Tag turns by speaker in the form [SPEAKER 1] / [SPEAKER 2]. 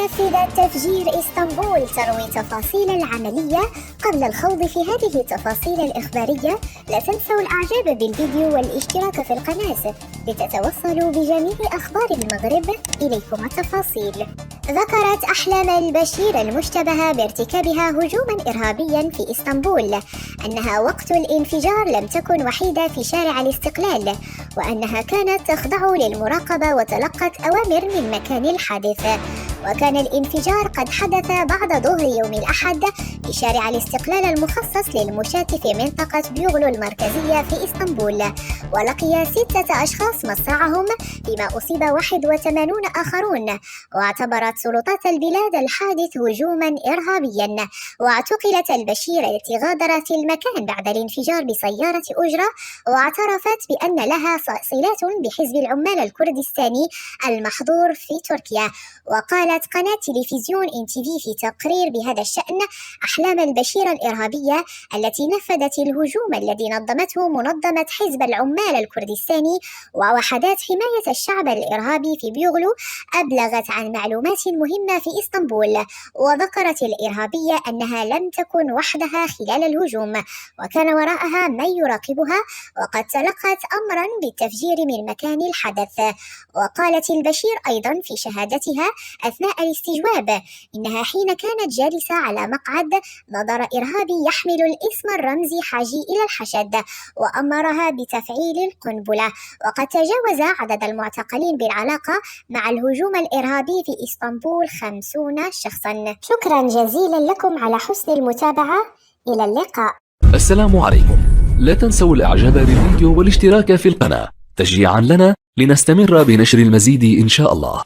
[SPEAKER 1] نفذ تفجير إسطنبول. تروي تفاصيل العملية. قبل الخوض في هذه التفاصيل الإخبارية لا تنسوا الإعجاب بالفيديو والاشتراك في القناة لتتوصلوا بجميع أخبار المغرب. إليكم التفاصيل. ذكرت أحلام البشير المشتبه بارتكابها هجوما إرهابيا في إسطنبول أنها وقت الانفجار لم تكن وحيدة في شارع الاستقلال، وأنها كانت تخضع للمراقبة وتلقت أوامر من مكان الحادث. وكان الانفجار قد حدث بعد ظهر يوم الأحد في شارع الاستقلال المخصص للمشاة في منطقة بيوغلو المركزية في إسطنبول، ولقي 6 أشخاص مصرعهم فيما أصيب 81 آخرون. واعتبرت سلطات البلاد الحادث هجوما إرهابيا، واعتقلت البشير التي غادرت المكان بعد الانفجار بسيارة أجرة، واعترفت بأن لها صلات بحزب العمال الكردستاني المحظور في تركيا. وقالت قناة تلفزيون NTV في تقرير بهذا الشأن: أحلام البشير الإرهابية التي نفذت الهجوم الذي نظمته منظمة حزب العمال الكردستاني ووحدات حماية الشعب الإرهابي في بيوغلو أبلغت عن معلومات مهمة في إسطنبول. وذكرت الإرهابية أنها لم تكن وحدها خلال الهجوم، وكان وراءها من يراقبها، وقد تلقت أمرا بالتفجير من مكان الحدث. وقالت البشير أيضا في شهادتها أثناء الاستجواب إنها حين كانت جالسة على مقعد نظر إرهابي يحمل الاسم الرمزي حاجي إلى الحشد وأمرها بتفعيل القنبلة. وقد تجاوز عدد المعتقلين بالعلاقة مع الهجوم الإرهابي في إسطنبول 50 شخصا. شكرا جزيلا لكم على حسن المتابعة. إلى اللقاء.
[SPEAKER 2] السلام عليكم. لا تنسوا الإعجاب بالفيديو والاشتراك في القناة تشجيعا لنا لنستمر بنشر المزيد إن شاء الله.